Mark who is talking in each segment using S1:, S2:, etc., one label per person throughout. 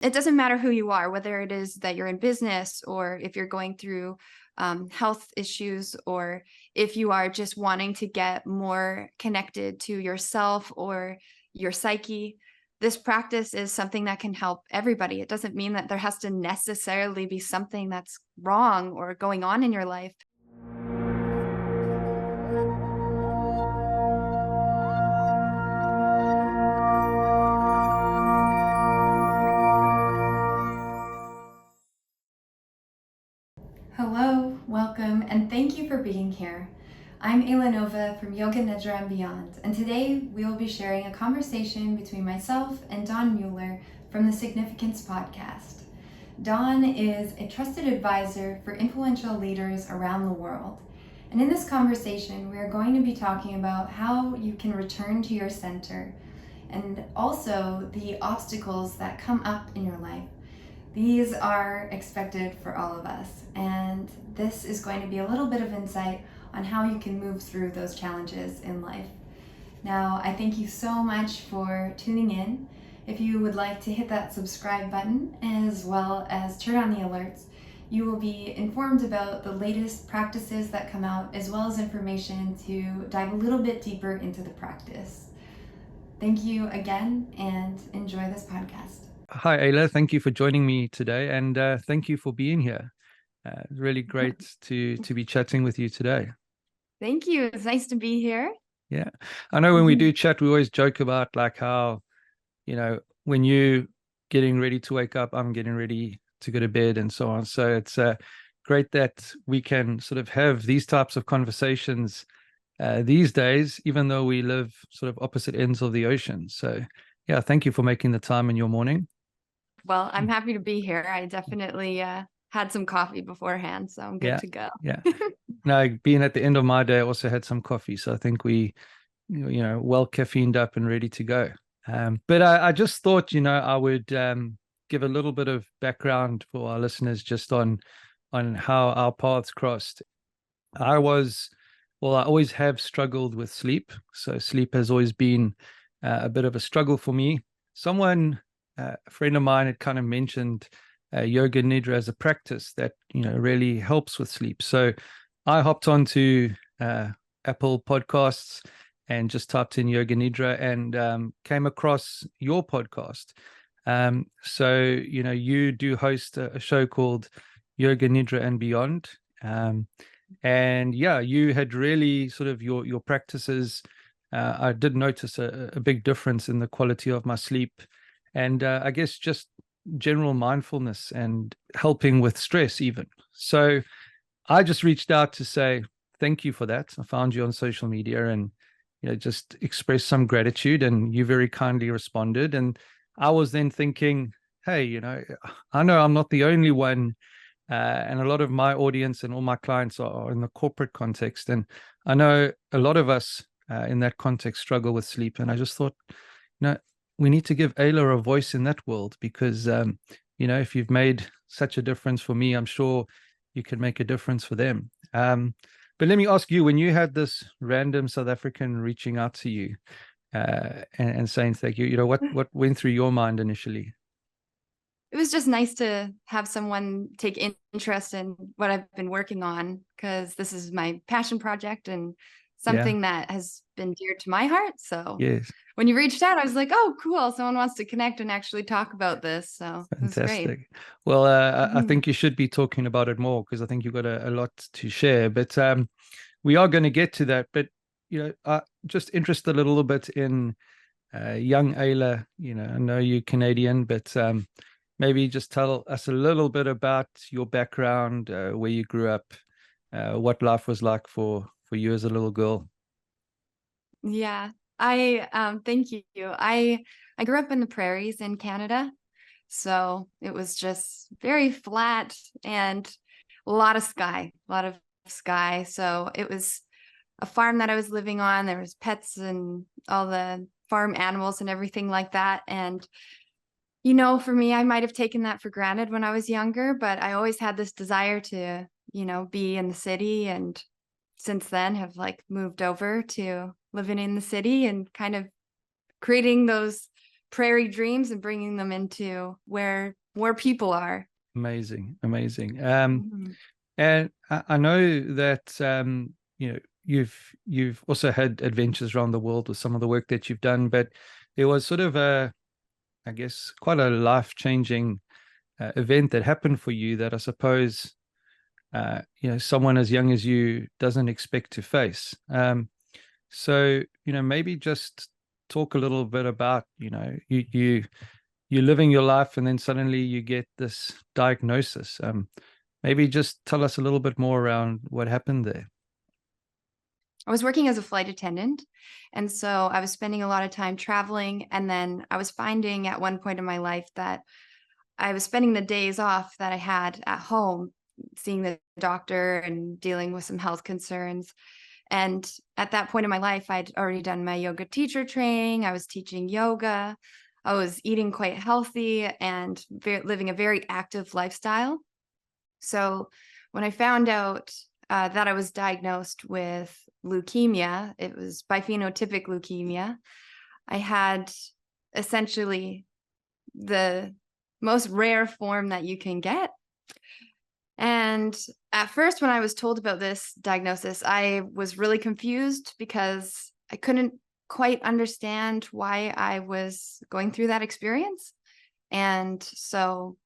S1: it doesn't matter who you are, whether it is that you're in business or if you're going through health issues, or if you are just wanting to get more connected to yourself or your psyche. This practice is something that can help everybody. It doesn't mean that there has to necessarily be something that's wrong or going on in your life. Hello, welcome, and thank you for being here. I'm Ayla Nova from Yoga Nidra and Beyond, and today we will be sharing a conversation between myself and Don Muller from the Significance Podcast. Don is a trusted advisor for influential leaders around the world. And in this conversation, we are going to be talking about how you can return to your center and also the obstacles that come up in your life. These are expected for all of us, and this is going to be a little bit of insight on how you can move through those challenges in life. Now, I thank you so much for tuning in. If you would like to hit that subscribe button as well as turn on the alerts, you will be informed about the latest practices that come out, as well as information to dive a little bit deeper into the practice. Thank you again, and enjoy this podcast.
S2: Hi, Ayla. Thank you for joining me today, and thank you for being here. Really great to be chatting with you today.
S1: Thank you. It's nice to be here.
S2: Yeah. I know when we do chat, we always joke about like how, when you're getting ready to wake up, I'm getting ready to go to bed and so on. So it's great that we can sort of have these types of conversations these days, even though we live sort of opposite ends of the ocean. So yeah, thank you for making the time in your morning.
S1: Well, I'm happy to be here. I definitely had some coffee beforehand, so I'm good to go.
S2: Yeah. No, being at the end of my day, I also had some coffee. So I think we, well caffeined up and ready to go. But I just thought, I would give a little bit of background for our listeners just on how our paths crossed. I always have struggled with sleep. So sleep has always been a bit of a struggle for me. A friend of mine had kind of mentioned Yoga Nidra as a practice that, really helps with sleep. So I hopped onto Apple Podcasts and just typed in Yoga Nidra and came across your podcast. So, you do host a show called Yoga Nidra and Beyond. And yeah, you had really sort of your practices. I did notice a big difference in the quality of my sleep. And I guess just general mindfulness and helping with stress even. So I just reached out to say thank you for that. I found you on social media and just expressed some gratitude, and you very kindly responded. And I was then thinking, hey, I know I'm not the only one, and a lot of my audience and all my clients are in the corporate context, and I know a lot of us in that context struggle with sleep. And I just thought, we need to give Ayla a voice in that world because, if you've made such a difference for me, I'm sure you can make a difference for them. But let me ask you, when you had this random South African reaching out to you and saying thank you, what went through your mind initially?
S1: It was just nice to have someone take interest in what I've been working on, because this is my passion project and something that has been dear to my heart. So
S2: yes.
S1: When you reached out, I was like, oh, cool. Someone wants to connect and actually talk about this. So
S2: fantastic.
S1: It was great.
S2: Well, I think you should be talking about it more because I think you've got a lot to share. But we are going to get to that. But, just interested a little bit in young Ayla. I know you're Canadian, but maybe just tell us a little bit about your background, where you grew up, what life was like for you as a little girl.
S1: Yeah. Thank you. I grew up in the prairies in Canada, so it was just very flat and a lot of sky. So it was a farm that I was living on. There was pets and all the farm animals and everything like that. And for me, I might have taken that for granted when I was younger, but I always had this desire to, be in the city, and since then have moved over to living in the city and kind of creating those prairie dreams and bringing them into where more people are.
S2: Amazing.
S1: Mhm.
S2: And I know that you've also had adventures around the world with some of the work that you've done, but there was sort of I guess, quite a life-changing event that happened for you that I suppose someone as young as you doesn't expect to face. So maybe just talk a little bit about you're living your life and then suddenly you get this diagnosis. Maybe just tell us a little bit more around what happened there.
S1: I was working as a flight attendant, and so I was spending a lot of time traveling, and then I was finding at one point in my life that I was spending the days off that I had at home, seeing the doctor and dealing with some health concerns. And at that point in my life, I'd already done my yoga teacher training. I was teaching yoga. I was eating quite healthy and living a very active lifestyle. So when I found out that I was diagnosed with leukemia, it was bi-phenotypic leukemia. I had essentially the most rare form that you can get. And at first, when I was told about this diagnosis, I was really confused because I couldn't quite understand why I was going through that experience. And so,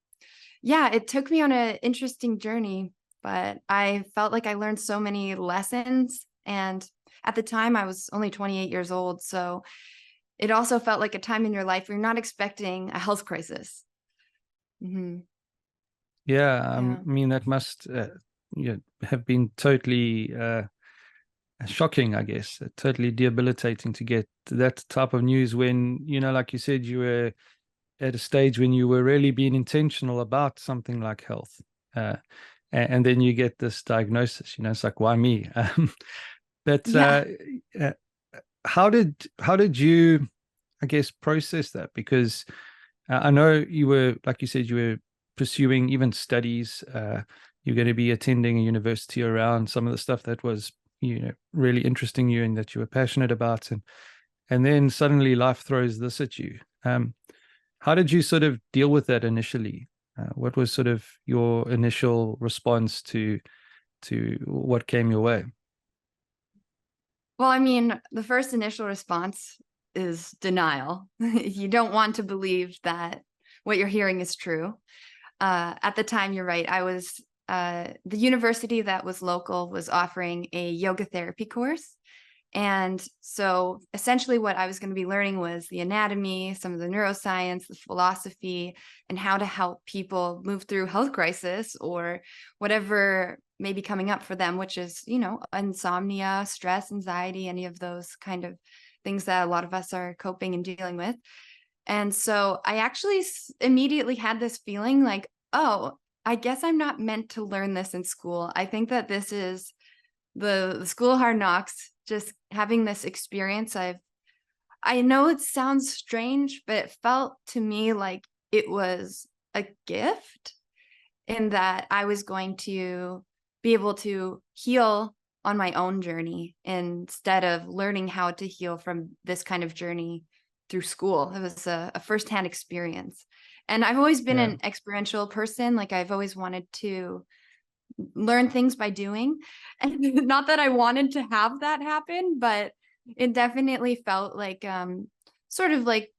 S1: yeah, it took me on an interesting journey, but I felt like I learned so many lessons. And at the time, I was only 28 years old. So it also felt like a time in your life where you're not expecting a health crisis. Mm-hmm.
S2: Yeah,
S1: Yeah.
S2: I mean that must have been totally shocking, I guess, totally debilitating to get that type of news when, like you said, you were at a stage when you were really being intentional about something like health. And then you get this diagnosis, it's like, why me? But
S1: Yeah.
S2: uh, how did you, I guess, process that? Because I know you were, like you said, you were pursuing even studies. You're going to be attending a university around some of the stuff that was, really interesting you and that you were passionate about, and then suddenly life throws this at you. How did you sort of deal with that initially? What was sort of your initial response to what came your way?
S1: Well, I mean, the first initial response is denial. You don't want to believe that what you're hearing is true. At the time, you're right. I was the university that was local was offering a yoga therapy course. And so essentially what I was going to be learning was the anatomy, some of the neuroscience, the philosophy, and how to help people move through health crisis or whatever may be coming up for them, which is, insomnia, stress, anxiety, any of those kind of things that a lot of us are coping and dealing with. And so I actually immediately had this feeling like, oh, I guess I'm not meant to learn this in school. I think that this is the school of hard knocks, just having this experience. I know it sounds strange, but it felt to me like it was a gift in that I was going to be able to heal on my own journey instead of learning how to heal from this kind of journey through school. It was a firsthand experience. And I've always been
S2: Yeah.
S1: an experiential person. Like I've always wanted to learn things by doing. And not that I wanted to have that happen, but it definitely felt like sort of like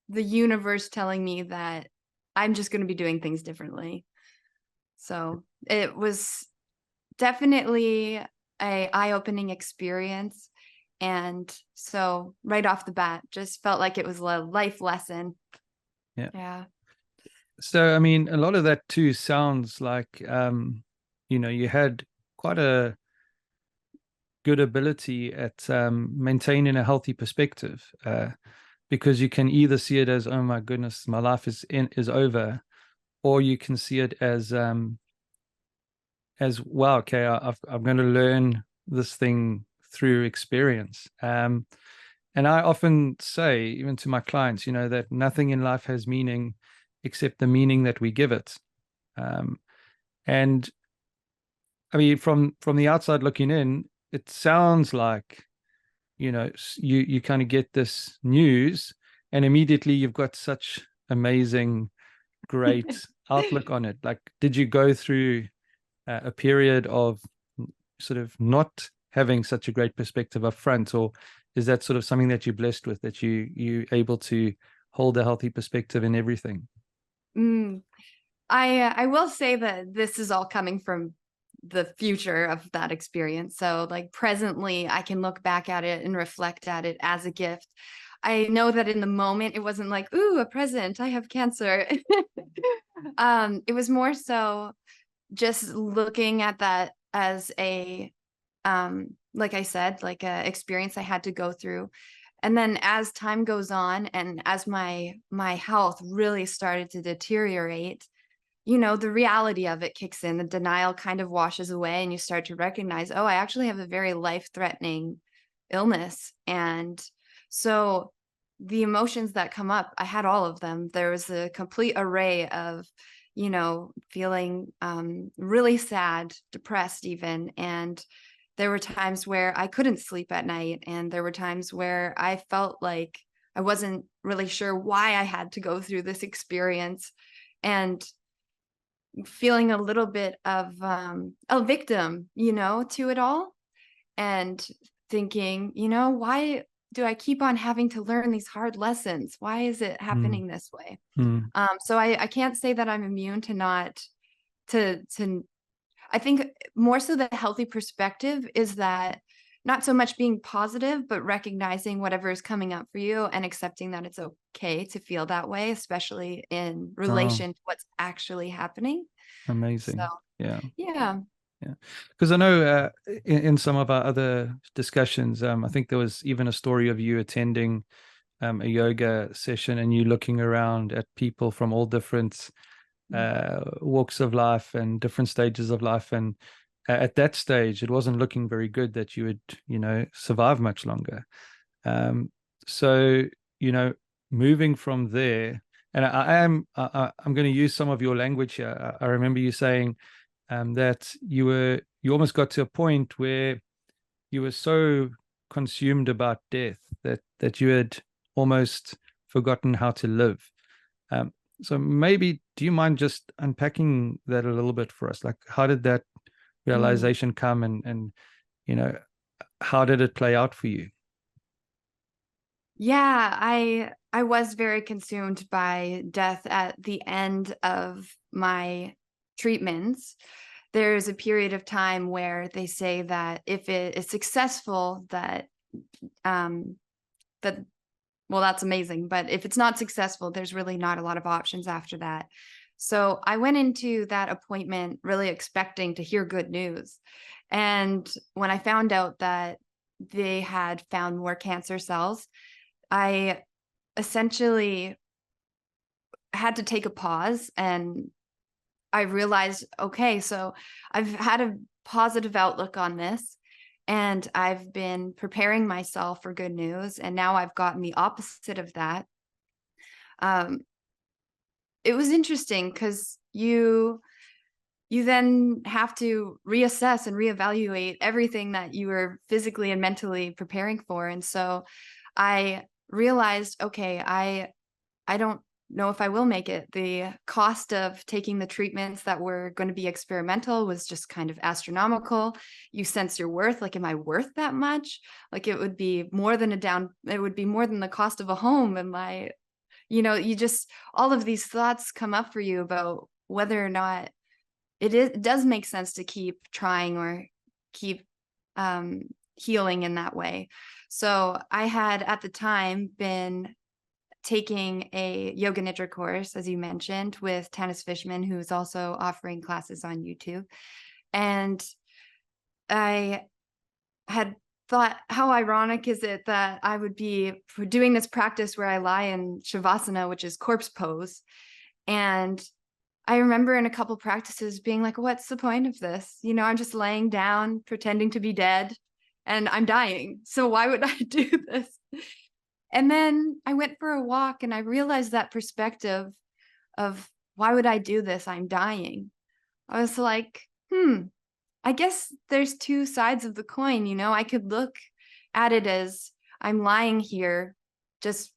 S1: the universe telling me that I'm just going to be doing things differently. So it was definitely a eye-opening experience. And so right off the bat, just felt like it was a life lesson.
S2: Yeah.
S1: Yeah.
S2: So, I mean, a lot of that too sounds like, you had quite a good ability at maintaining a healthy perspective, because you can either see it as, oh my goodness, my life is over, or you can see it as wow, okay, I'm going to learn this thing through experience. And I often say, even to my clients, that nothing in life has meaning except the meaning that we give it. And I mean, from the outside looking in, it sounds like, you kind of get this news and immediately you've got such amazing, great outlook on it. Like, did you go through a period of sort of not having such a great perspective up front, or is that sort of something that you're blessed with, that you able to hold a healthy perspective in everything?
S3: I will say that this is all coming from the future of that experience. So like presently I can look back at it and reflect at it as a gift. I know that in the moment it wasn't like, ooh, a present, I have cancer. It was more so just looking at that as a like I said, like a experience I had to go through. And then as time goes on and as my health really started to deteriorate, you know, the reality of it kicks in, the denial kind of washes away, and you start to recognize, oh, I actually have a very life-threatening illness. And so the emotions that come up, I had all of them. There was a complete array of, you know, feeling really sad, depressed even. And there were times where I couldn't sleep at night. And there were times where I felt like I wasn't really sure why I had to go through this experience. And feeling a little bit of a victim, you know, to it all, and thinking, you know, why do I keep on having to learn these hard lessons? Why is it happening this way? So I can't say that I'm immune to not to I think more so the healthy perspective is that not so much being positive, but recognizing whatever is coming up for you and accepting that it's okay to feel that way, especially in relation to what's actually happening.
S2: Amazing.
S3: So,
S2: Yeah.
S3: yeah.
S2: Yeah. Because I know in some of our other discussions, I think there was even a story of you attending a yoga session and you looking around at people from all different walks of life and different stages of life. And at that stage, it wasn't looking very good that you would, you know, survive much longer. So, you know, moving from there, and I'm going to use some of your language here. I remember you saying that you almost got to a point where you were so consumed about death that you had almost forgotten how to live. So maybe, do you mind just unpacking that a little bit for us? Like, how did that realization come, and you know, how did it play out for you?
S3: Yeah, I was very consumed by death at the end of my treatments. There's a period of time where they say that if it is successful, that that well, that's amazing. But if it's not successful, there's really not a lot of options after that. So I went into that appointment really expecting to hear good news. And when I found out that they had found more cancer cells, I essentially had to take a pause, and I realized, okay, so I've had a positive outlook on this, and I've been preparing myself for good news, and now I've gotten the opposite of that. It was interesting because you then have to reassess and reevaluate everything that you were physically and mentally preparing for. And so I realized, okay, I don't know if I will make it. The cost of taking the treatments that were going to be experimental was just kind of astronomical. You sense your worth. Like, am I worth that much? Like, it would be more than it would be more than the cost of a home. Am I, you know, you just, all of these thoughts come up for you about whether or not it does make sense to keep trying or keep healing in that way. So I had at the time been taking a Yoga Nidra course, as you mentioned, with Tanis Fishman, who's also offering classes on YouTube. And I had thought, how ironic is it that I would be doing this practice where I lie in Shavasana, which is corpse pose. And I remember in a couple practices being like, what's the point of this? You know, I'm just laying down, pretending to be dead, and I'm dying. So why would I do this? And then I went for a walk and I realized that perspective of, why would I do this? I'm dying. I was like, I guess there's two sides of the coin. You know, I could look at it as I'm lying here just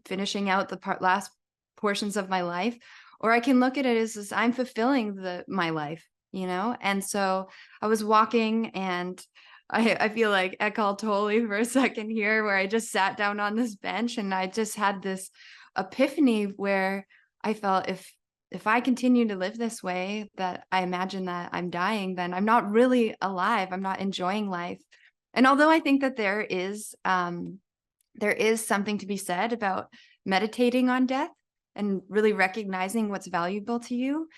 S3: finishing out the last portions of my life, or I can look at it as I'm fulfilling my life, And so I was walking, and I feel like Eckhart Tolle for a second here, where I just sat down on this bench and I just had this epiphany where I felt if I continue to live this way, that I imagine that I'm dying, then I'm not really alive. I'm not enjoying life. And although I think that there is something to be said about meditating on death and really recognizing what's valuable to you,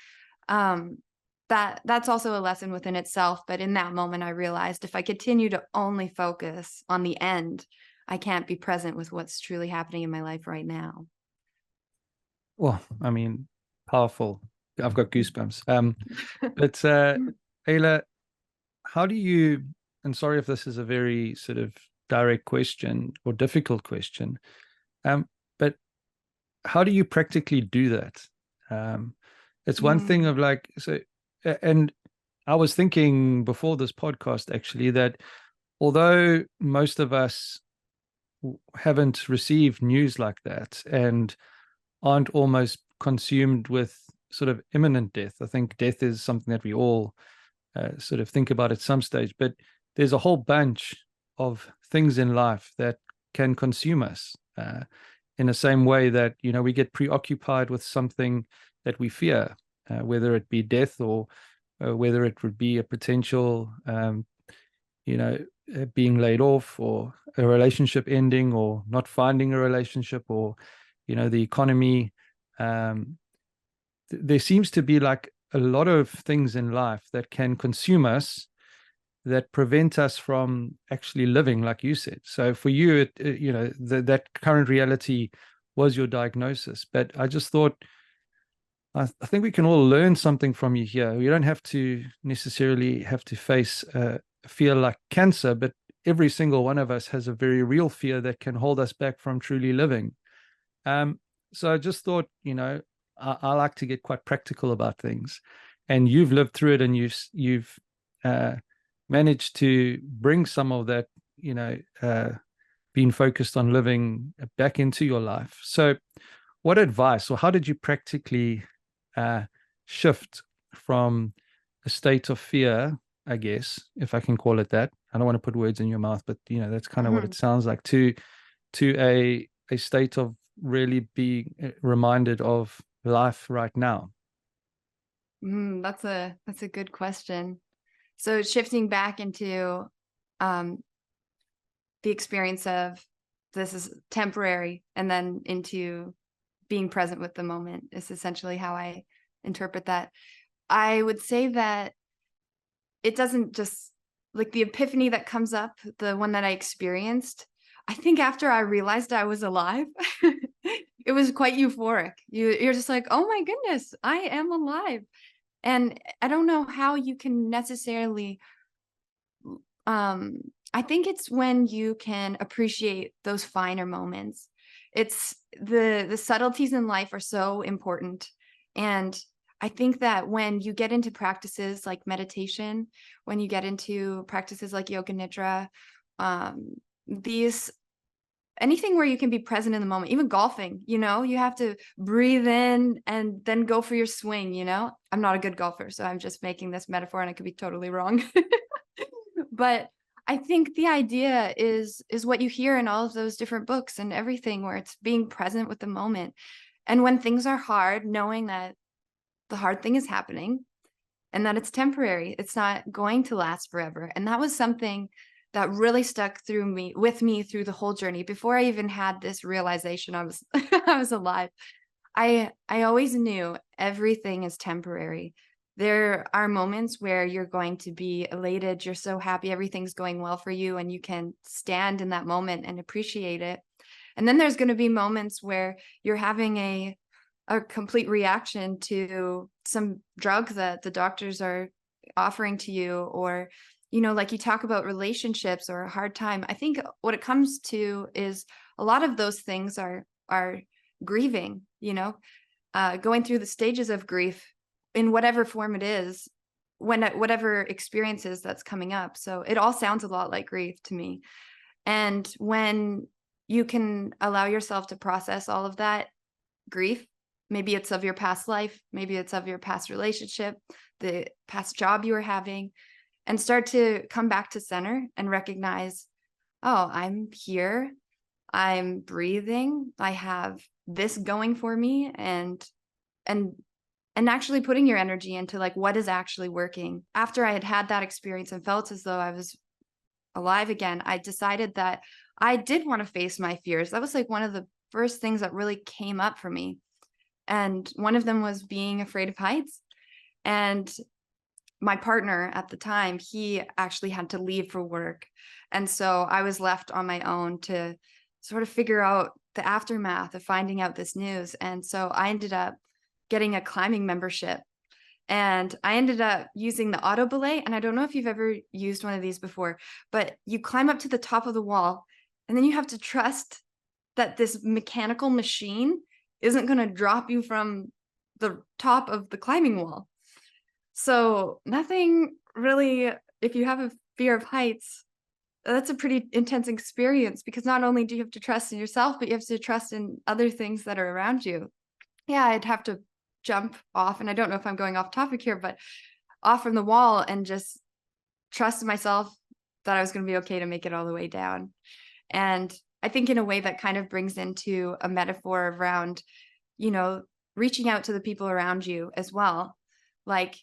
S3: that's also a lesson within itself. But in that moment, I realized if I continue to only focus on the end, I can't be present with what's truly happening in my life right now.
S2: Well, I mean, powerful. I've got goosebumps. But Ayla, how do you, and sorry if this is a very sort of direct question or difficult question, but how do you practically do that? It's one thing of like, so, and I was thinking before this podcast actually that although most of us haven't received news like that and aren't almost consumed with sort of imminent death, I think death is something that we all sort of think about at some stage, but there's a whole bunch of things in life that can consume us in the same way that, we get preoccupied with something that we fear, whether it be death or whether it would be a potential, being laid off, or a relationship ending, or not finding a relationship, or, the economy. There seems to be like a lot of things in life that can consume us, that prevent us from actually living, like you said. So for you, that current reality was your diagnosis. But I just thought, I think we can all learn something from you here. You don't have to necessarily have to face a fear like cancer, but every single one of us has a very real fear that can hold us back from truly living. So I just thought, I like to get quite practical about things, and you've lived through it, and you've managed to bring some of that, being focused on living back into your life. So what advice, or how did you practically shift from a state of fear, I guess, if I can call it that? I don't want to put words in your mouth, but that's kind of what it sounds like, to a state of really being reminded of life right now.
S3: That's a good question. So shifting back into the experience of this is temporary, and then into being present with the moment is essentially how I interpret that. I would say that it doesn't just, like, the epiphany that comes up, the one that I experienced, I think after I realized I was alive, it was quite euphoric. You're just like, oh my goodness, I am alive. And I don't know how you can necessarily, I think it's when you can appreciate those finer moments. It's the subtleties in life are so important. And I think that when you get into practices like meditation, when you get into practices like Yoga Nidra, anything where you can be present in the moment, even golfing, you have to breathe in and then go for your swing, I'm not a good golfer, so I'm just making this metaphor and I could be totally wrong. But I think the idea is what you hear in all of those different books and everything, where it's being present with the moment. And when things are hard, knowing that the hard thing is happening and that it's temporary, it's not going to last forever. And that was something that really stuck with me through the whole journey. Before I even had this realization I was I was alive, I always knew everything is temporary. There are moments where you're going to be elated, you're so happy, everything's going well for you, and you can stand in that moment and appreciate it. And then there's going to be moments where you're having a complete reaction to some drug that the doctors are offering to you, or like you talk about relationships or a hard time. I think what it comes to is a lot of those things are grieving, going through the stages of grief in whatever form it is, whatever experiences that's coming up. So it all sounds a lot like grief to me. And when you can allow yourself to process all of that grief. Maybe it's of your past life, maybe it's of your past relationship, the past job you were having, and start to come back to center and recognize, oh, I'm here, I'm breathing, I have this going for me, and actually putting your energy into like what is actually working. After I had had that experience and felt as though I was alive again, I decided that I did want to face my fears. That was like one of the first things that really came up for me. And one of them was being afraid of heights. And my partner at the time, he actually had to leave for work. And so I was left on my own to sort of figure out the aftermath of finding out this news. And so I ended up getting a climbing membership. And I ended up using the auto belay. And I don't know if you've ever used one of these before, but you climb up to the top of the wall, and then you have to trust that this mechanical machine isn't going to drop you from the top of the climbing wall. So nothing really, if you have a fear of heights, that's a pretty intense experience, because not only do you have to trust in yourself, but you have to trust in other things that are around you. Yeah, I'd have to jump off, and I don't know if I'm going off topic here, but off from the wall, and just trust myself that I was going to be okay to make it all the way down. And I think in a way that kind of brings into a metaphor around, you know, reaching out to the people around you as well. Like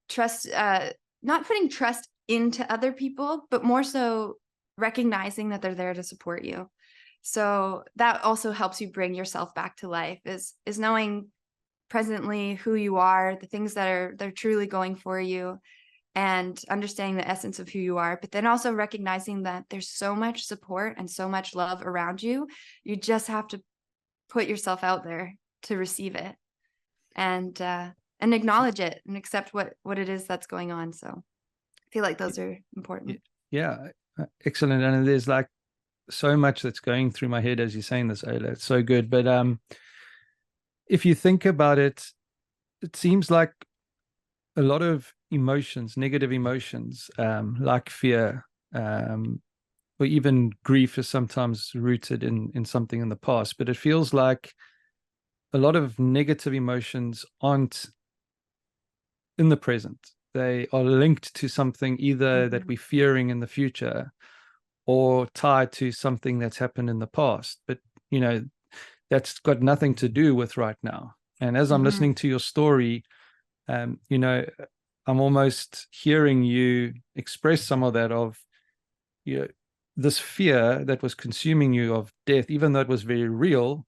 S3: trust, not putting trust into other people, but more so recognizing that they're there to support you. So that also helps you bring yourself back to life, is knowing presently who you are, the things that are they're truly going for you, and understanding the essence of who you are, but then also recognizing that there's so much support and so much love around you. You just have to put yourself out there to receive it, and acknowledge it and accept what it is that's going on. So I feel like those are important.
S2: Yeah, excellent. And there's like so much that's going through my head as you're saying this, Ayla. It's so good. But if you think about it, it seems like a lot of emotions, negative emotions, like fear, or even grief, is sometimes rooted in something in the past. But it feels like a lot of negative emotions aren't in the present. They are linked to something either that we're fearing in the future, or tied to something that's happened in the past. But, you know, that's got nothing to do with right now. And as I'm listening to your story, you know, I'm almost hearing you express some of that, of, you know, this fear that was consuming you of death, even though it was very real,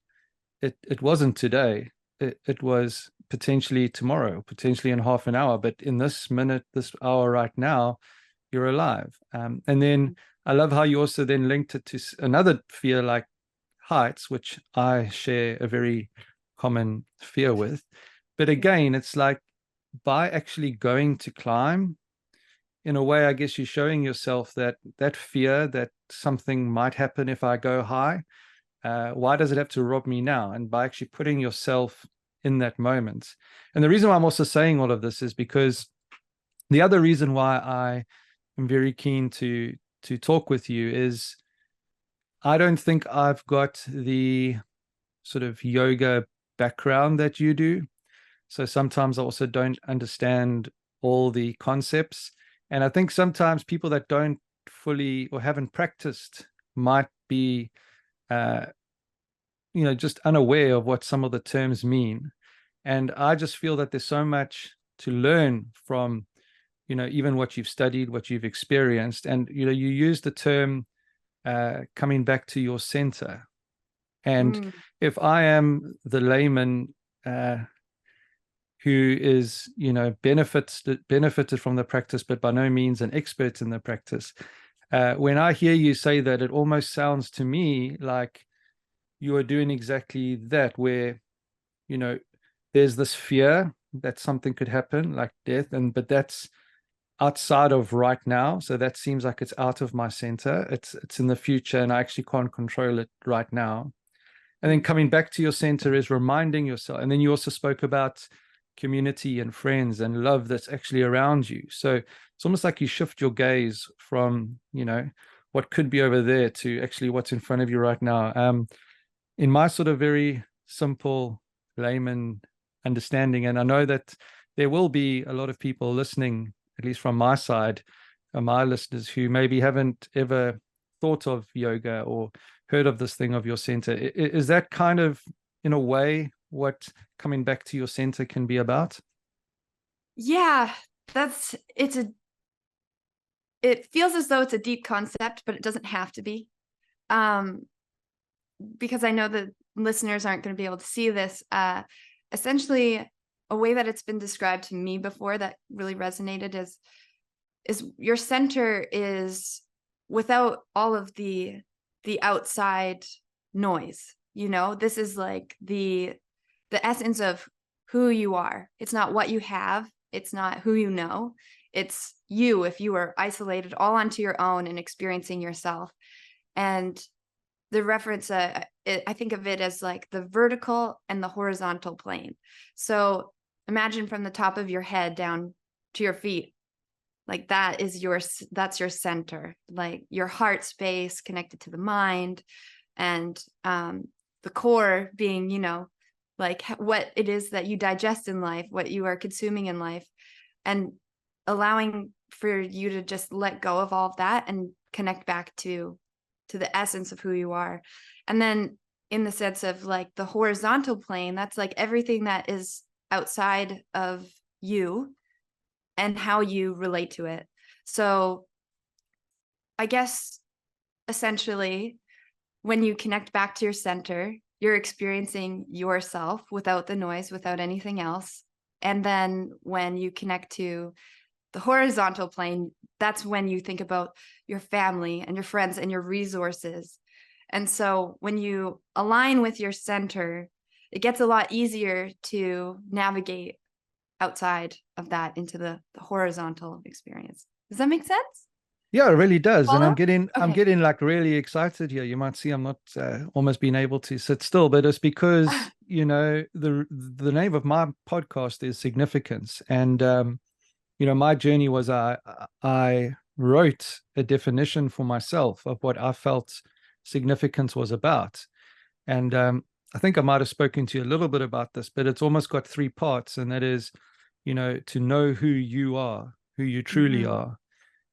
S2: it wasn't today. It was potentially tomorrow, potentially in half an hour. But in this minute, this hour right now, you're alive. And then I love how you also then linked it to another fear like heights, which I share a very common fear with. But again, it's like, by actually going to climb, in a way, I guess you're showing yourself that fear that something might happen if I go high, why does it have to rob me now? And by actually putting yourself in that moment. And the reason why I'm also saying all of this is because the other reason why I am very keen to talk with you is, I don't think I've got the sort of yoga background that you do. So sometimes I also don't understand all the concepts. And I think sometimes people that don't fully or haven't practiced might be, you know, just unaware of what some of the terms mean. And I just feel that there's so much to learn from, you know, even what you've studied, what you've experienced. And, you know, you use the term coming back to your center. And if I am the layman who is, you know, benefited from the practice, but by no means an expert in the practice, when I hear you say that, it almost sounds to me like you are doing exactly that, where, you know, there's this fear that something could happen, like death, but that's outside of right now. So that seems like it's out of my center. It's in the future, and I actually can't control it right now. And then coming back to your center is reminding yourself. And then you also spoke about community and friends and love that's actually around you. So it's almost like you shift your gaze from, you know, what could be over there to actually what's in front of you right now. In my sort of very simple layman understanding, and I know that there will be a lot of people listening, at least from my side, my listeners who maybe haven't ever thought of yoga or heard of this thing of your center. Is that kind of, in a way, what coming back to your center can be about?
S3: Yeah, it feels as though it's a deep concept, but it doesn't have to be. Because I know that listeners aren't going to be able to see this. Essentially, a way that it's been described to me before that really resonated is your center is without all of the outside noise. This is like the essence of who you are. It's not what you have. It's not who you know. It's you if you are isolated all onto your own and experiencing yourself. And the reference, I think of it as like the vertical and the horizontal plane. So imagine from the top of your head down to your feet, like that's your center, like your heart space connected to the mind, and the core being, like what it is that you digest in life, what you are consuming in life, and allowing for you to just let go of all of that and connect back to the essence of who you are. And then in the sense of like the horizontal plane, that's like everything that is outside of you and how you relate to it. So I guess essentially when you connect back to your center, you're experiencing yourself without the noise, without anything else. And then when you connect to the horizontal plane, that's when you think about your family and your friends and your resources. And so when you align with your center, it gets a lot easier to navigate outside of that into the horizontal experience. Does that make sense?
S2: Yeah, it really does.
S3: Follow?
S2: And I'm
S3: Okay.
S2: getting like really excited here. You might see I'm not almost being able to sit still, but it's because, the name of my podcast is Significance. And my journey was I wrote a definition for myself of what I felt significance was about. And I think I might have spoken to you a little bit about this, but it's almost got three parts. And that is, to know who you are, who you truly are,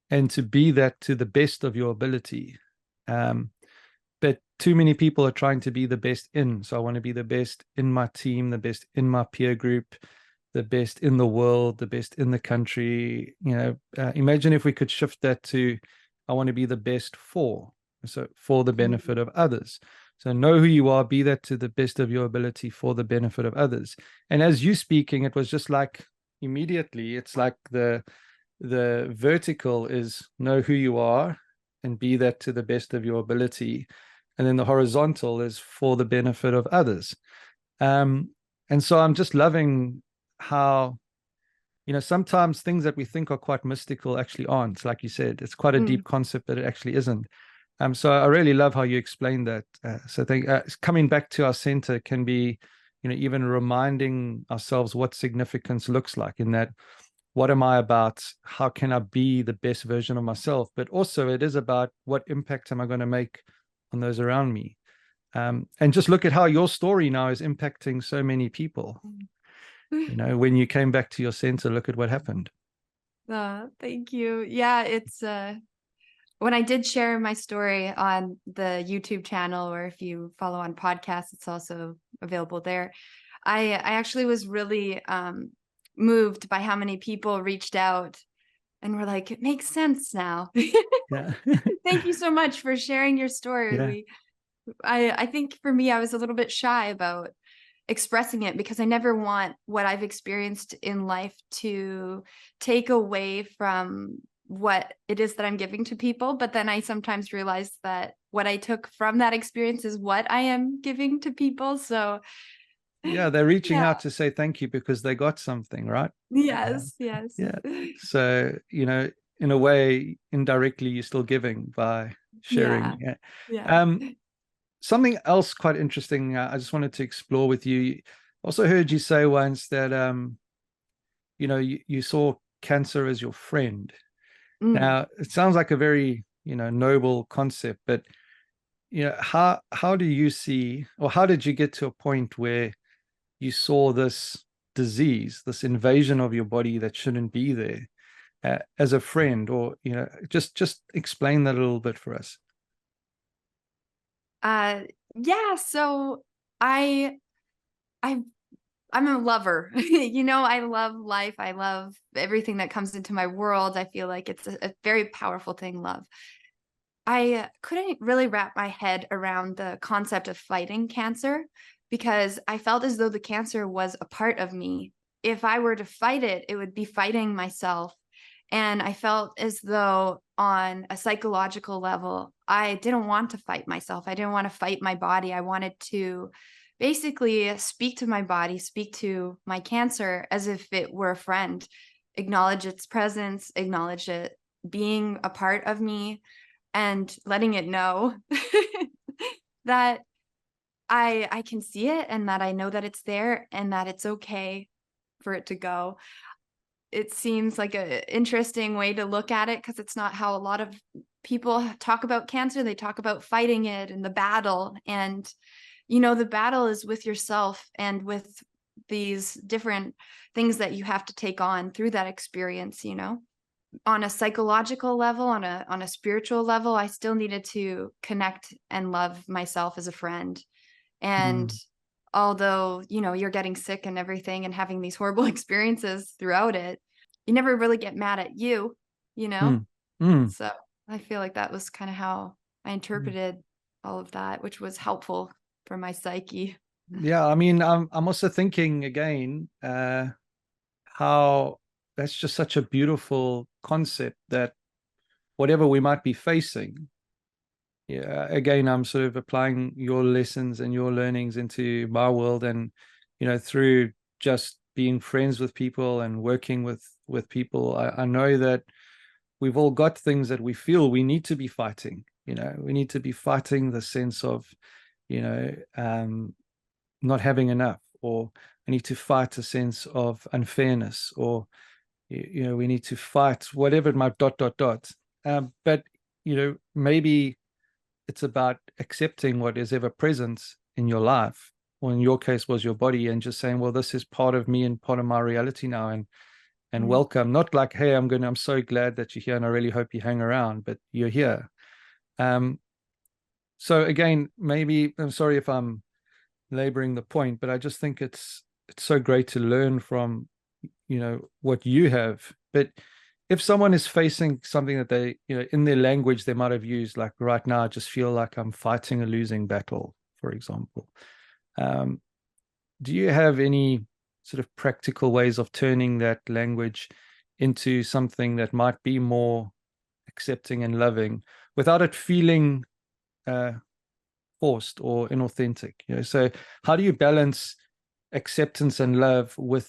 S2: and to be that to the best of your ability. But too many people are trying to be the best in. So I want to be the best in my team, the best in my peer group, the best in the world, the best in the country. Imagine if we could shift that to, I want to be the best for the benefit of others. So know who you are, be that to the best of your ability for the benefit of others. And as you speaking, it was just like immediately, it's like the vertical is know who you are and be that to the best of your ability. And then the horizontal is for the benefit of others. And so I'm just loving how, sometimes things that we think are quite mystical actually aren't. Like you said, it's quite a deep concept, but it actually isn't. So I really love how you explained that. So I think coming back to our center can be, even reminding ourselves what significance looks like in that. What am I about? How can I be the best version of myself? But also it is about what impact am I going to make on those around me? And just look at how your story now is impacting so many people. When you came back to your center, look at what happened.
S3: Thank you. Yeah, it's when I did share my story on the YouTube channel, or if you follow on podcasts, it's also available there. I actually was really moved by how many people reached out and were like, it makes sense now.
S2: Yeah.
S3: Thank you so much for sharing your story.
S2: Yeah.
S3: I think for me, I was a little bit shy about expressing it because I never want what I've experienced in life to take away from what it is that I'm giving to people. But then I sometimes realize that what I took from that experience is what I am giving to people. So
S2: yeah, they're reaching out to say thank you because they got something, right?
S3: Yes.
S2: Yeah. So, in a way, indirectly, you're still giving by sharing.
S3: Yeah.
S2: Something else quite interesting I just wanted to explore with you. Also heard you say once that you saw cancer as your friend. Now it sounds like a very noble concept. But how do you see, or how did you get to a point where you saw this disease, this invasion of your body that shouldn't be there, as a friend? Or just explain that a little bit for us.
S3: Yeah, so I'm a lover. I love life. I love everything that comes into my world. I feel like it's a very powerful thing, love. I couldn't really wrap my head around the concept of fighting cancer, because I felt as though the cancer was a part of me. If I were to fight it, it would be fighting myself. And I felt as though on a psychological level, I didn't want to fight myself. I didn't want to fight my body. I wanted to basically speak to my body, speak to my cancer as if it were a friend, acknowledge its presence, acknowledge it being a part of me, and letting it know that I can see it, and that I know that it's there, and that it's okay for it to go. It seems like an interesting way to look at it, because it's not how a lot of people talk about cancer. They talk about fighting it and the battle. And, the battle is with yourself and with these different things that you have to take on through that experience, on a psychological level, on a spiritual level. I still needed to connect and love myself as a friend. And although, you're getting sick and everything and having these horrible experiences throughout it, you never really get mad at you. So I feel like that was kind of how I interpreted all of that, which was helpful for my psyche.
S2: Yeah, I mean, I'm also thinking again, how that's just such a beautiful concept, that whatever we might be facing, again, I'm sort of applying your lessons and your learnings into my world, and through just being friends with people and working with people, I know that we've all got things that we feel we need to be fighting. We need to be fighting the sense of not having enough, or I need to fight a sense of unfairness, or we need to fight whatever it might ... But maybe it's about accepting what is ever present in your life, or in your case was your body, and just saying, well, this is part of me and part of my reality now, and welcome. Not like, hey, I'm so glad that you're here and I really hope you hang around, but you're here. So again, maybe, I'm sorry if I'm laboring the point, but I just think it's so great to learn from what you have. But if someone is facing something that they in their language they might have used, like, right now I just feel like I'm fighting a losing battle, for example, do you have any sort of practical ways of turning that language into something that might be more accepting and loving without it feeling forced or inauthentic? So how do you balance acceptance and love with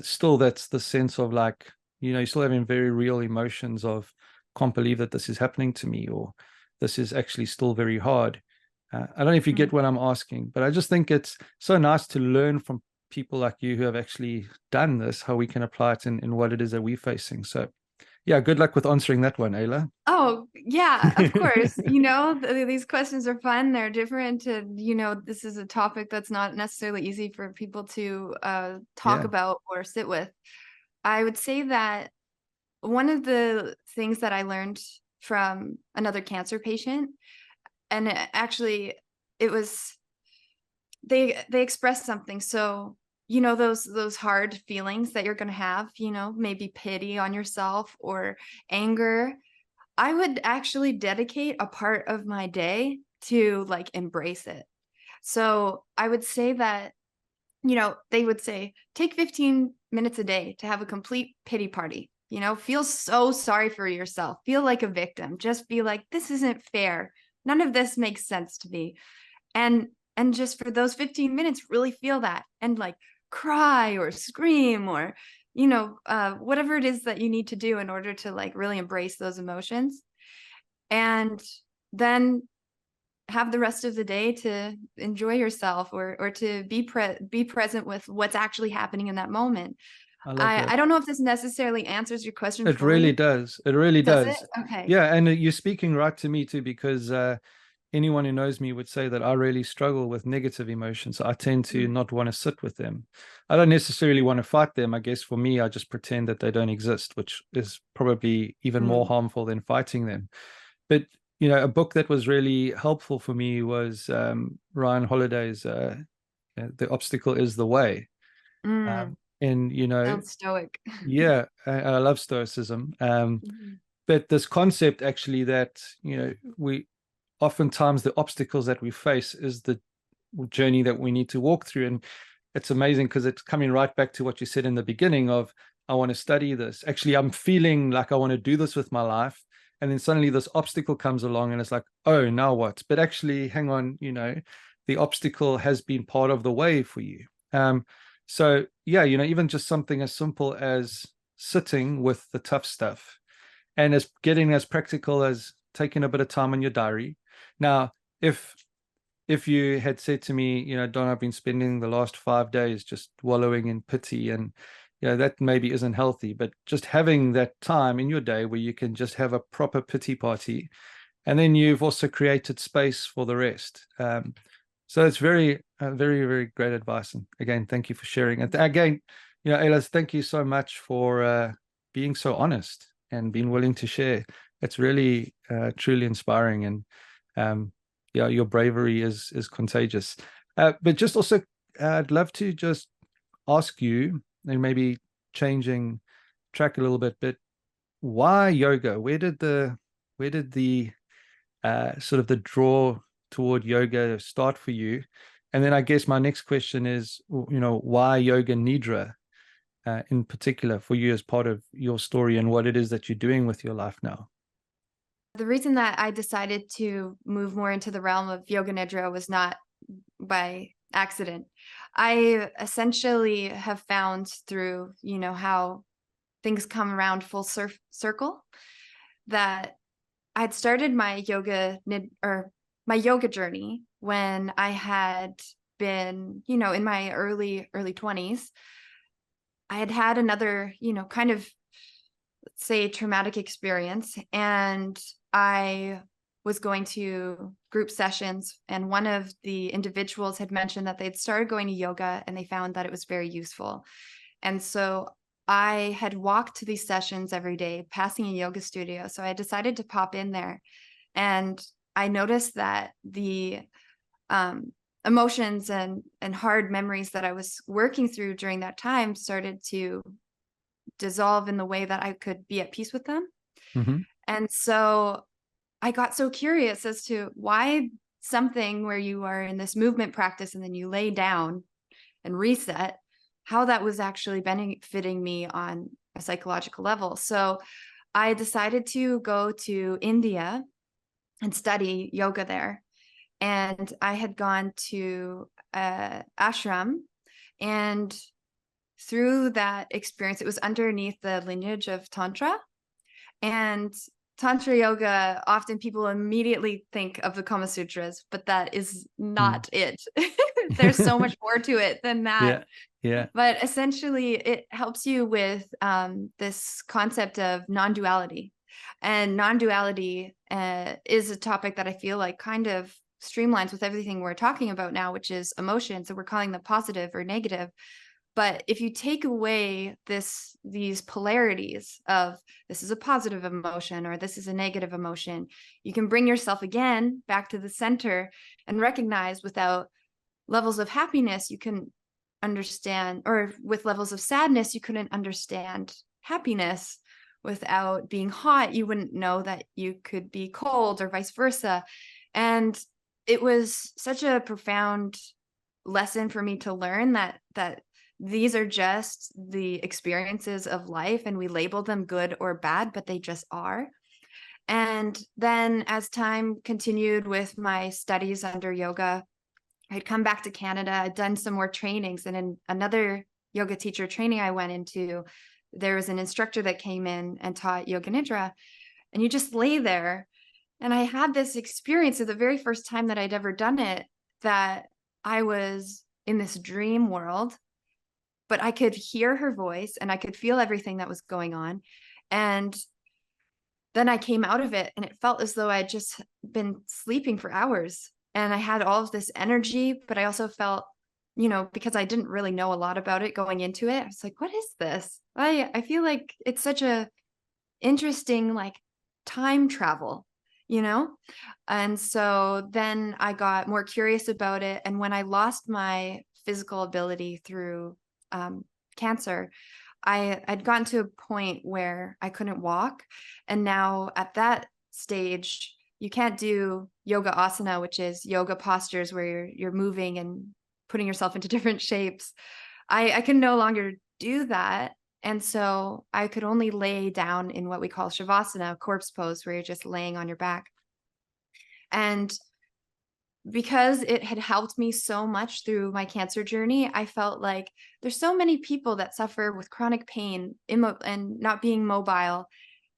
S2: still that's the sense of, like, you're still having very real emotions of, can't believe that this is happening to me, or this is actually still very hard. I don't know if you get what I'm asking, but I just think it's so nice to learn from people like you who have actually done this, how we can apply it in what it is that we're facing. So yeah, good luck with answering that one, Ayla.
S3: Oh, yeah, of course. These questions are fun. They're different. And, this is a topic that's not necessarily easy for people to talk about or sit with. I would say that one of the things that I learned from another cancer patient, and it was, they expressed something. So, those hard feelings that you're going to have, maybe pity on yourself or anger, I would actually dedicate a part of my day to, like, embrace it. So I would say that, they would say, take 15 minutes a day to have a complete pity party. Feel so sorry for yourself. Feel like a victim. Just be like, this isn't fair. None of this makes sense to me. And just for those 15 minutes, really feel that, and, like, cry or scream, or whatever it is that you need to do in order to, like, really embrace those emotions, and then have the rest of the day to enjoy yourself, or to be present with what's actually happening in that moment.
S2: I love that.
S3: I don't know if this necessarily answers your question
S2: It
S3: fully.
S2: really does. It really
S3: Does
S2: does.
S3: it? Okay.
S2: Yeah, and you're speaking right to me too, because anyone who knows me would say that I really struggle with negative emotions. I tend to
S3: Mm.
S2: not want to sit with them. I don't necessarily want to fight them. I guess for me, I just pretend that they don't exist, which is probably even more
S3: Mm.
S2: harmful than fighting them. But you know, a book that was really helpful for me was Ryan Holiday's "The Obstacle Is the Way,"
S3: Mm.
S2: and you know,
S3: Sounds stoic.
S2: yeah, I love Stoicism.
S3: Mhm.
S2: But this concept actually that you know we oftentimes the obstacles that we face is the journey that we need to walk through, and it's amazing because it's coming right back to what you said in the beginning of I want to study this. Actually, I'm feeling like I want to do this with my life, and then suddenly this obstacle comes along and it's like, oh, now what? But actually, hang on, you know, the obstacle has been part of the way for you. So yeah, you know, even just something as simple as sitting with the tough stuff and as getting as practical as taking a bit of time in your diary. Now, if you had said to me, you know, Don, I've been spending the last 5 days just wallowing in pity, and you know that maybe isn't healthy, but just having that time in your day where you can just have a proper pity party, and then you've also created space for the rest. So it's very, very, very great advice. And again, thank you for sharing it. Again, you know, Aylas, thank you so much for being so honest and being willing to share. It's really, truly inspiring, and yeah, your bravery is contagious. But just also, I'd love to just ask you, and maybe changing track a little bit, but why yoga? Where did the sort of the draw toward yoga start for you? And then I guess my next question is, you know, why Yoga Nidra in particular for you as part of your story and what it is that you're doing with your life now?
S3: The reason that I decided to move more into the realm of Yoga Nidra was not by accident. I essentially have found through, you know, how things come around full circle, that I'd started my my yoga journey when I had been, you know, in my early 20s. I had had another, you know, kind of, let's say, traumatic experience, and I was going to group sessions, and one of the individuals had mentioned that they'd started going to yoga and they found that it was very useful. And so I had walked to these sessions every day, passing a yoga studio. So I decided to pop in there, and I noticed that the emotions and hard memories that I was working through during that time started to dissolve in the way that I could be at peace with them.
S2: Mm-hmm.
S3: And so I got so curious as to why something where you are in this movement practice and then you lay down and reset, how that was actually benefiting me on a psychological level. So I decided to go to India and study yoga there. And I had gone to ashram, and through that experience, it was underneath the lineage of Tantra. And Tantra yoga, often people immediately think of the Kama Sutras, but that is not it. There's so much more to it than that.
S2: Yeah.
S3: But essentially, it helps you with this concept of non-duality. And non-duality is a topic that I feel like kind of streamlines with everything we're talking about now, which is emotion. So we're calling them positive or negative. But if you take away these polarities of this is a positive emotion or this is a negative emotion, you can bring yourself again back to the center and recognize without levels of happiness, you can understand, or with levels of sadness, you couldn't understand happiness. Without being hot, you wouldn't know that you could be cold, or vice versa. And it was such a profound lesson for me to learn that these are just the experiences of life, and we label them good or bad, but they just are. And then as time continued with my studies under yoga, I'd come back to Canada. I'd done some more trainings, and in another yoga teacher training I went into, there was an instructor that came in and taught Yoga Nidra, and you just lay there. And I had this experience of the very first time that I'd ever done it, that I was in this dream world, but I could hear her voice and I could feel everything that was going on. And then I came out of it and it felt as though I had just been sleeping for hours, and I had all of this energy, but I also felt, because I didn't really know a lot about it going into it, I was like, what is this? I feel like it's such a interesting, like, time travel, And so then I got more curious about it. And when I lost my physical ability through cancer, I'd gotten to a point where I couldn't walk. And now at that stage, you can't do yoga asana, which is yoga postures where you're moving and putting yourself into different shapes. I can no longer do that. And so I could only lay down in what we call shavasana, corpse pose, where you're just laying on your back. And because it had helped me so much through my cancer journey, I felt like there's so many people that suffer with chronic pain and not being mobile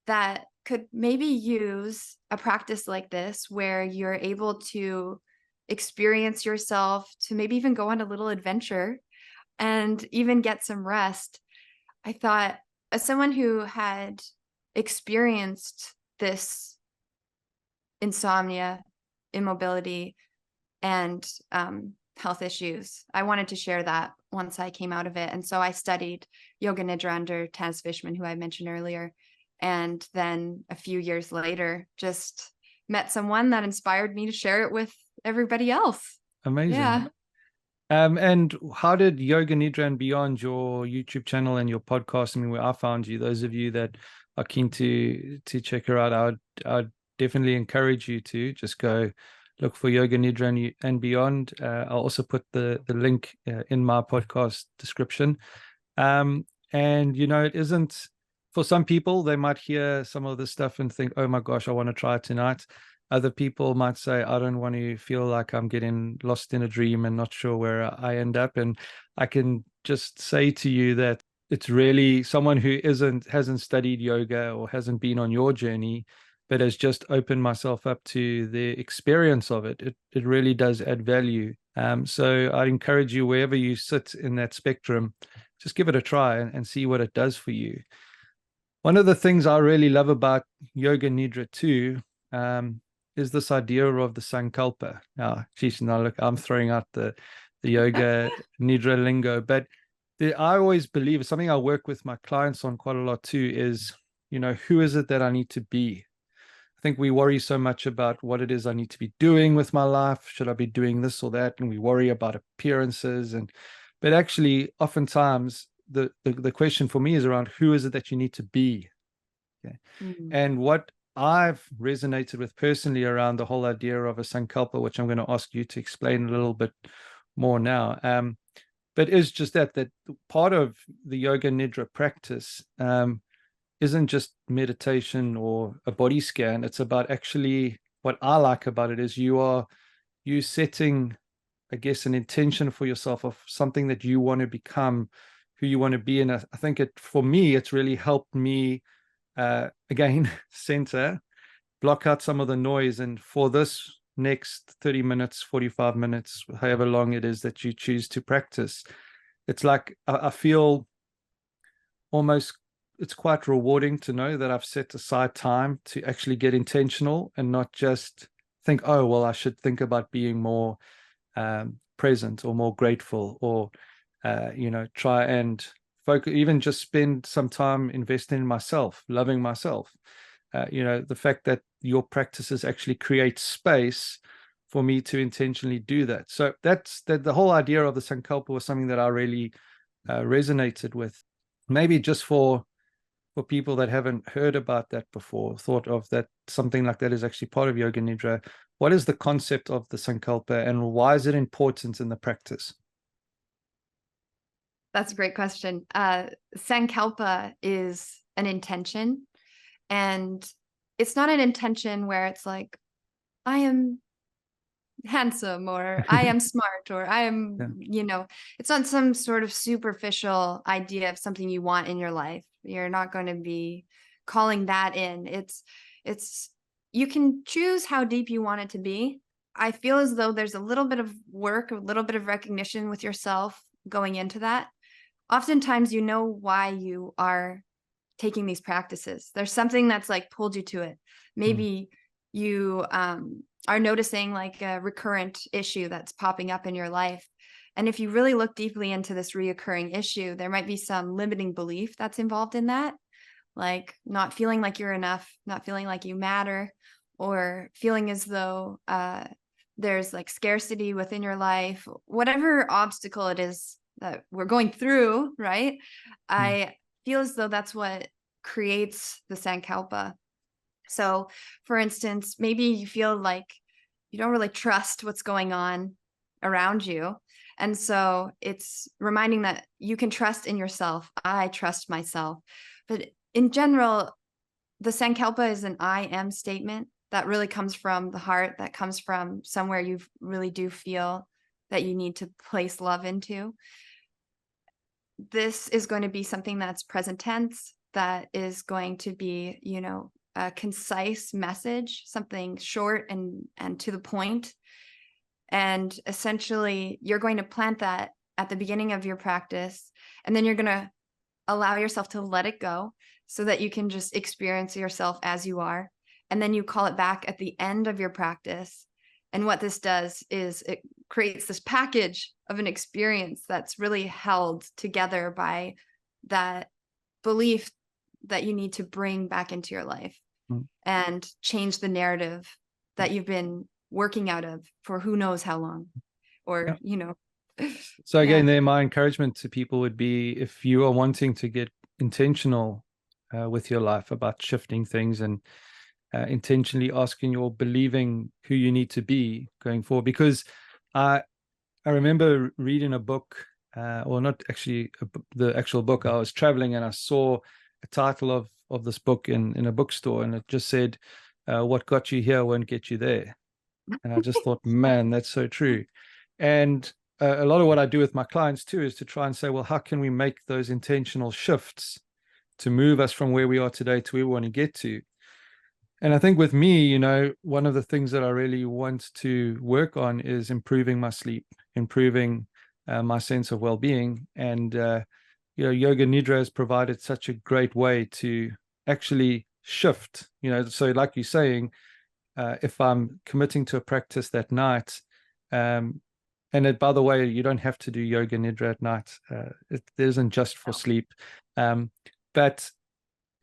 S3: that could maybe use a practice like this, where you're able to experience yourself, to maybe even go on a little adventure and even get some rest. I thought, as someone who had experienced this insomnia, immobility, and health issues, I wanted to share that once I came out of it. And so I studied Yoga Nidra under Taz Fishman, who I mentioned earlier. And then a few years later, just met someone that inspired me to share it with everybody else.
S2: Amazing.
S3: Yeah.
S2: And how did Yoga Nidra and Beyond, your YouTube channel and your podcast, I mean, where I found you, those of you that are keen to check her out, I'd definitely encourage you to just go look for Yoga Nidra and Beyond. I'll also put the link in my podcast description. And, it isn't, for some people, they might hear some of this stuff and think, oh my gosh, I want to try it tonight. Other people might say, I don't want to feel like I'm getting lost in a dream and not sure where I end up. And I can just say to you that it's really someone who hasn't studied yoga or hasn't been on your journey, but has just opened myself up to the experience of it. It really does add value. So I'd encourage you, wherever you sit in that spectrum, just give it a try and see what it does for you. One of the things I really love about Yoga Nidra too is this idea of the Sinkalpa. Now, geez, now look, I'm throwing out the Yoga Nidra lingo, but I always believe, it's something I work with my clients on quite a lot too, is, who is it that I need to be? I think we worry so much about what it is I need to be doing with my life. Should I be doing this or that? And we worry about appearances. But actually, oftentimes, the question for me is around who is it that you need to be? Okay. Mm-hmm. And what I've resonated with personally around the whole idea of a Sinkalpa, which I'm going to ask you to explain a little bit more now, but is just that part of the Yoga Nidra practice isn't just meditation or a body scan. It's about, actually, what I like about it is you setting, I guess, an intention for yourself of something that you want to become, who you want to be. And I think for me, it's really helped me, again, center, block out some of the noise. And for this next 30 minutes, 45 minutes, however long it is that you choose to practice, it's like I feel almost, it's quite rewarding to know that I've set aside time to actually get intentional and not just think, oh, well, I should think about being more present or more grateful, or try and focus, even just spend some time investing in myself, loving myself. The fact that your practices actually create space for me to intentionally do that. So that's the whole idea of the Sinkalpa was something that I really resonated with. Maybe just for people that haven't heard about that before, thought of that something like that is actually part of Yoga Nidra, what is the concept of the Sinkalpa and why is it important in the practice?
S3: That's a great question. Sinkalpa is an intention, and it's not an intention where it's like, I am handsome, or I am smart, or I am, it's not some sort of superficial idea of something you want in your life. You're not going to be calling that in. It's you can choose how deep you want it to be. I feel as though there's a little bit of work, a little bit of recognition with yourself going into that, oftentimes you know why you are taking these practices. There's something that's like pulled you to it. Maybe you are noticing like a recurrent issue that's popping up in your life. And if you really look deeply into this reoccurring issue, there might be some limiting belief that's involved in that, like not feeling like you're enough, not feeling like you matter, or feeling as though there's like scarcity within your life, whatever obstacle it is that we're going through, right? I feel as though that's what creates the Sinkalpa. So, for instance, maybe you feel like you don't really trust what's going on around you. And so it's reminding that you can trust in yourself. I trust myself. But in general, the Sinkalpa is an I am statement that really comes from the heart, that comes from somewhere you really do feel that you need to place love into. This is going to be something that's present tense, that is going to be, you know, a concise message, something short and to the point. And essentially, you're going to plant that at the beginning of your practice, and then you're going to allow yourself to let it go so that you can just experience yourself as you are. And then you call it back at the end of your practice. And what this does is it creates this package of an experience that's really held together by that belief that you need to bring back into your life and change the narrative that you've been working out of for who knows how long, or, you know.
S2: So again, there, my encouragement to people would be, if you are wanting to get intentional with your life about shifting things and intentionally asking or believing who you need to be going forward. Because I remember reading a book, or not actually the actual book. I was traveling and I saw a title of this book in a bookstore, and it just said, "What got you here won't get you there." And I just thought, man, that's so true. And a lot of what I do with my clients too is to try and say, well, how can we make those intentional shifts to move us from where we are today to where we want to get to? And I think with me, you know, one of the things that I really want to work on is improving my sleep, improving my sense of well-being. And, you know, Yoga Nidra has provided such a great way to actually shift, you know. So like you're saying, if I'm committing to a practice that night, and by the way, you don't have to do Yoga Nidra at night. It isn't just for sleep. But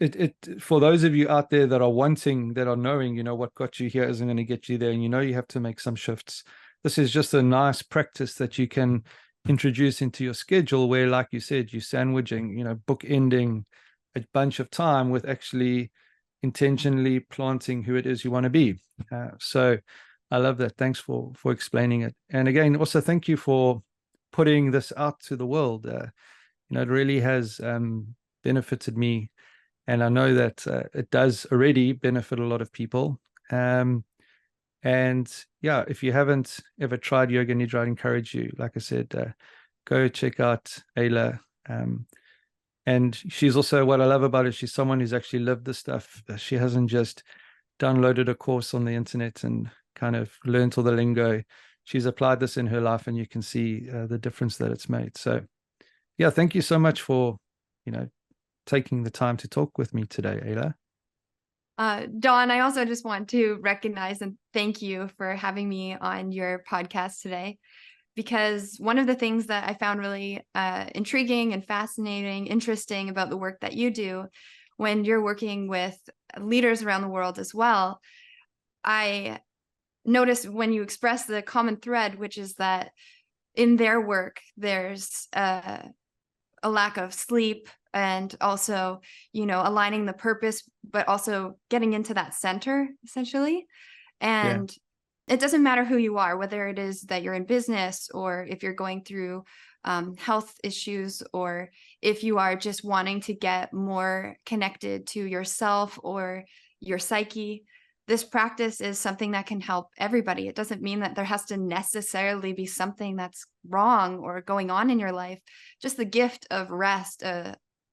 S2: it for those of you out there that are wanting, that are knowing, you know, what got you here isn't going to get you there, and you know you have to make some shifts. This is just a nice practice that you can introduce into your schedule, where, like you said, you're sandwiching, you know, bookending a bunch of time with actually intentionally planting who it is you want to be. So I love that. Thanks for explaining it. And again, also thank you for putting this out to the world. You know, it really has benefited me. And I know that it does already benefit a lot of people. And yeah, if you haven't ever tried Yoga Nidra, I'd encourage you, like I said, go check out Ayla. And she's also, what I love about it, she's someone who's actually lived this stuff. She hasn't just downloaded a course on the internet and kind of learned all the lingo. She's applied this in her life, and you can see the difference that it's made. So yeah, thank you so much for, you know, taking the time to talk with me today, Ayla.
S3: Don, I also just want to recognize and thank you for having me on your podcast today, because one of the things that I found really intriguing and fascinating, interesting about the work that you do when you're working with leaders around the world as well, I noticed when you express the common thread, which is that in their work, there's a lack of sleep, and also, you know, aligning the purpose, but also getting into that center, essentially. And it doesn't matter who you are, whether it is that you're in business, or if you're going through health issues, or if you are just wanting to get more connected to yourself or your psyche. This practice is something that can help everybody. It doesn't mean that there has to necessarily be something that's wrong or going on in your life. Just the gift of rest,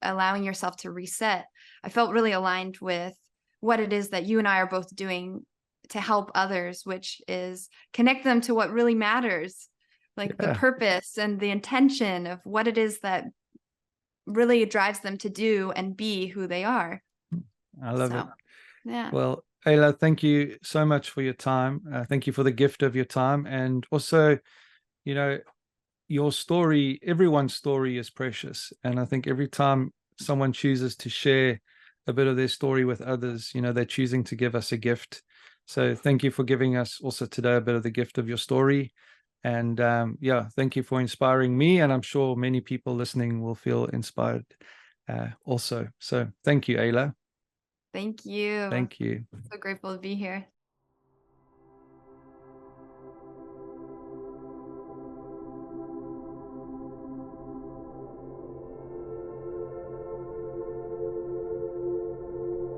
S3: allowing yourself to reset. I felt really aligned with what it is that you and I are both doing to help others, which is connect them to what really matters, like the purpose and the intention of what it is that really drives them to do and be who they are.
S2: I love it.
S3: Yeah.
S2: Well, Ayla, thank you so much for your time. Thank you for the gift of your time. And also, you know, your story, everyone's story is precious. And I think every time someone chooses to share a bit of their story with others, you know, they're choosing to give us a gift. So thank you for giving us also today a bit of the gift of your story. And yeah, thank you for inspiring me. And I'm sure many people listening will feel inspired also. So thank you, Ayla.
S3: Thank you.
S2: Thank you.
S3: So grateful to be here.